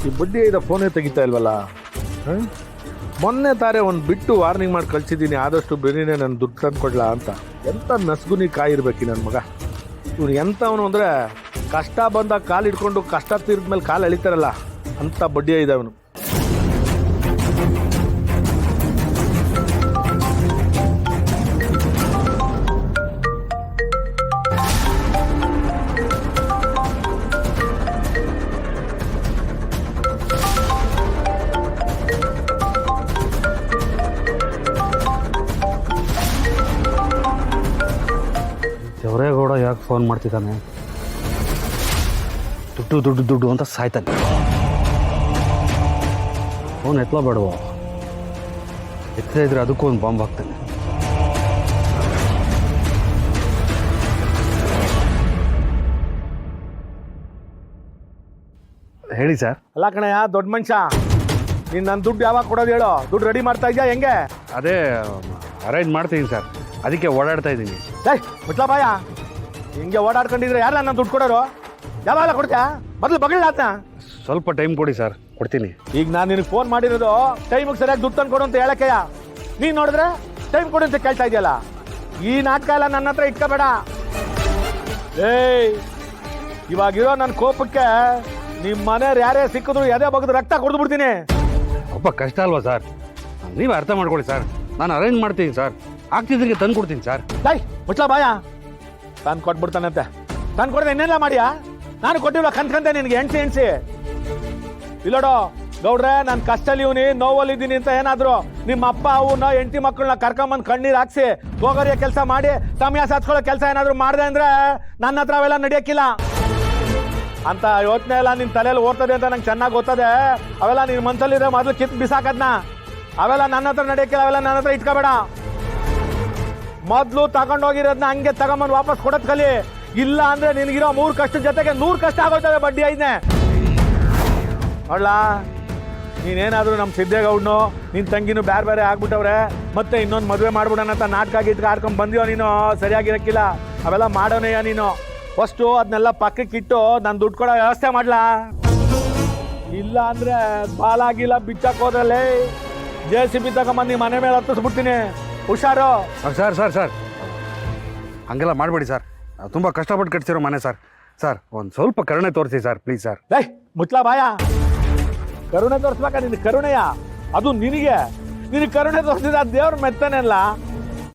ಈ ಬಡ್ಡಿ ಐದ ಫೋನೇ ತೆಗಿತಾ ಇಲ್ವಲ್ಲ. ಮೊನ್ನೆ ತಾರೆ ಒಂದು ಬಿಟ್ಟು ವಾರ್ನಿಂಗ್ ಮಾಡಿ ಕಳ್ಸಿದ್ದೀನಿ, ಆದಷ್ಟು ಬೆರಿನೇ ನಾನು ದುಡ್ಡು ತಂದು ಕೊಡ್ಲಾ ಅಂತ. ಎಂಥ ನಸ್ಗುನಿ ಕಾಯಿರ್ಬೇಕು ನನ್ನ ಮಗ. ಇವನು ಎಂಥವನು ಅಂದರೆ ಕಷ್ಟ ಬಂದಾಗ ಕಾಲು ಹಿಡ್ಕೊಂಡು ಕಷ್ಟ ತೀರಿದ್ಮೇಲೆ ಕಾಲು ಎಳಿತಾರಲ್ಲ ಅಂಥ ಬಡ್ಡಿ ಐದ ಅವನು. ದೇವರೇಗೌಡ ಯಾಕೆ ಫೋನ್ ಮಾಡ್ತಿದ್ದಾನೆ? ದುಡ್ಡು ದುಡ್ಡು ದುಡ್ಡು ಅಂತ ಸಾಯ್ತಾನೆ. ಫೋನ್ ಎತ್ತಲೋ ಬೇಡವೋ? ಎತ್ತಲೇ ಇದ್ರೆ ಅದಕ್ಕೂ ಒಂದು ಬಾಂಬ್ ಹಾಕ್ತಾನೆ. ಹೇಳಿ ಸರ್. ಅಲ್ಲ ಕಣಯ್ಯ ದೊಡ್ಡ ಮನುಷ್ಯ, ನೀನು ನನ್ನ ದುಡ್ಡು ಯಾವಾಗ ಕೊಡೋದು ಹೇಳೋ? ದುಡ್ಡು ರೆಡಿ ಮಾಡ್ತಾ ಇದೆಯಾ ಹೆಂಗೆ? ಅದೇ ಅರೇಂಜ್ ಮಾಡ್ತೀನಿ ಸರ್, ಅದಕ್ಕೆ ಓಡಾಡ್ತಾ ಇದ್ದೀನಿ. ಮುಟ್ಲ ಬಾಯ, ಹಿಂಗೆ ಓಡಾಡ್ಕೊಂಡಿದ್ರೆ ಯಾರಲ್ಲ ನಾನು ದುಡ್ಡು ಕೊಡೋರು? ಯಾವಾಗ ಕೊಡ್ತೀಯಾ? ಮೊದಲು ಬಗಳಾತ. ಸ್ವಲ್ಪ ಟೈಮ್ ಕೊಡಿ ಸರ್, ಕೊಡ್ತೀನಿ. ಈಗ ನಾನು ನಿನಗೆ ಫೋನ್ ಮಾಡಿರೋದು ಟೈಮಿಗೆ ಸರಿಯಾಗಿ ದುಡ್ಡು ತಂದು ಕೊಡು ಅಂತ ಹೇಳಕ್ಕೆಯ. ನೀನು ನೋಡಿದ್ರೆ ಟೈಮ್ ಕೊಡು ಅಂತ ಕೇಳ್ತಾ ಇದೆಯಲ್ಲ. ಈ ನಾಟಕ ಎಲ್ಲ ನನ್ನ ಹತ್ರ ಇಟ್ಕೋಬೇಡ. ಏಯ್, ಇವಾಗಿರೋ ನನ್ನ ಕೋಪಕ್ಕೆ ನಿಮ್ಮ ಮನೆಯವ್ರು ಯಾರೇ ಸಿಕ್ಕಿದ್ರು ಎದೆ ಬಗ್ದು ರಕ್ತ ಕುಡಿದು ಬಿಡ್ತೀನಿ. ಒಬ್ಬ ಕಷ್ಟ ಅಲ್ವಾ ಸರ್? ನೀವು ಅರ್ಥ ಮಾಡ್ಕೊಳ್ಳಿ ಸರ್, ನಾನು ಅರೇಂಜ್ ಮಾಡ್ತೀನಿ ಸರ್, ಆಗ್ತಿದ್ರಿಗೆ ತಂದು ಕೊಡ್ತೀನಿ ಸರ್. ಮುಟ್ಲ ಬಾಯ, ತಾನು ಕೊಟ್ಬಿಡ್ತಾನಂತೆ. ತಾನು ಕೊಡದೆ ಇನ್ನೆಲ್ಲ ಮಾಡಿಯಾ? ನಾನು ಕೊಟ್ಟಿಲ್ಲ ಕಂತ್ಕಂತೆ ನಿನಗೆ ಎಣ್ಸಿ ಇಲ್ಲೋಡೋ ಗೌಡ್ರೆ, ನಾನು ಕಷ್ಟಲ್ಲಿ ಇವನಿ ನೋವಲ್ಲಿದ್ದೀನಿ ಅಂತ ಏನಾದ್ರು ನಿಮ್ಮ ಅಪ್ಪ ಅವನ್ನ ಹೆಂಡತಿ ಮಕ್ಕಳನ್ನ ಕರ್ಕೊಂಬಂದು ಕಣ್ಣೀರು ಹಾಕ್ಸಿ ಹೋಗೋರಿಯ ಕೆಲಸ ಮಾಡಿ ಸಮಯಾಸ ಹಚ್ಕೊಳ್ಳೋ ಕೆಲಸ ಏನಾದ್ರು ಮಾಡಿದೆ ಅಂದ್ರೆ ನನ್ನ ಹತ್ರ ಅವೆಲ್ಲ ನಡೆಯಕ್ಕಿಲ್ಲ ಅಂತ ಯೋಚನೆ ಎಲ್ಲ ನಿನ್ನ ತಲೆಯಲ್ಲಿ ಓಡ್ತದೆ ಅಂತ ನಂಗೆ ಚೆನ್ನಾಗಿ ಗೊತ್ತದೆ. ಅವೆಲ್ಲ ನಿನ್ನ ಮನ್ಸಲ್ಲಿದೆ, ಮೊದಲು ಕಿತ್ತು ಬಿಸಾಕದ್ನ. ಅವೆಲ್ಲ ನನ್ನ ಹತ್ರ ನಡೆಯಕ್ಕಿಲ್ಲ, ಅವೆಲ್ಲ ನನ್ನ ಹತ್ರ ಇಟ್ಕೋಬೇಡ. ಮೊದಲು ತಗೊಂಡೋಗಿರೋದನ್ನ ಹಂಗೆ ತಗೊಂಬಂದು ವಾಪಸ್ ಕೊಡೋದ್ ಕಲಿ. ಇಲ್ಲ ಅಂದ್ರೆ ನಿನಗಿರೋ 3 ಕಷ್ಟದ ಜೊತೆಗೆ 100 ಕಷ್ಟ ಆಗೋಯ್ತದೆ ಬಡ್ಡಿ ಐದನೇ. ನೋಡ್ಲಾ, ನೀನೇನಾದ್ರೂ ನಮ್ಮ ಸಿದ್ದೇಗೌಡನು ನಿನ್ನ ತಂಗಿನೂ ಬೇರೆ ಬೇರೆ ಆಗ್ಬಿಟ್ಟವ್ರೆ, ಮತ್ತೆ ಇನ್ನೊಂದು ಮದುವೆ ಮಾಡ್ಬಿಡೋಣ ಅಂತ ನಾಟಕ ಗೀಟಕ ಆಡ್ಕೊಂಡು ಬಂದಿಯೋ ನೀನು, ಸರಿಯಾಗಿರಕ್ಕಿಲ್ಲ. ಅವೆಲ್ಲ ಮಾಡೋಣಯ್ಯ ನೀನು. ಫಸ್ಟು ಅದನ್ನೆಲ್ಲ ಪಕ್ಕಕ್ಕೆ ಇಟ್ಟು ನಾನು ದುಡ್ಡು ಕೊಡೋ ವ್ಯವಸ್ಥೆ ಮಾಡ್ಲಾ. ಇಲ್ಲ ಅಂದ್ರೆ ಬಾಲಾಗಿಲ್ಲ ಬಿಚ್ಚಕ್ಕೆ ಹೋದ್ರಲ್ಲಿ JCB ತಗೊಂಬಂದು ಮನೆ ಮೇಲೆ ಹತ್ತಿಸ್ಬಿಡ್ತೀನಿ. ಹುಷಾರು. ಸರ್ ಸರ್ ಸರ್ ಹಂಗೆಲ್ಲ ಮಾಡಬೇಡಿ ಸರ್, ತುಂಬ ಕಷ್ಟಪಟ್ಟು ಕಟ್ಸಿರೋ ಮನೆ ಸರ್. ಸರ್ ಒಂದು ಸ್ವಲ್ಪ ಕರುಣೆ ತೋರಿಸಿ ಸರ್, ಪ್ಲೀಸ್ ಸರ್. ಮುಟ್ಲಾ ಬಾಯ, ಕರುಣೆ ತೋರಿಸ್ಬೇಕಾ? ನಿನ್ನ ಕರುಣೆಯ ಅದು ನಿನಗೆ ಕರುಣೆ ತೋರಿಸಿದ ದೇವ್ರ ಮೆತ್ತನೆಲ್ಲ.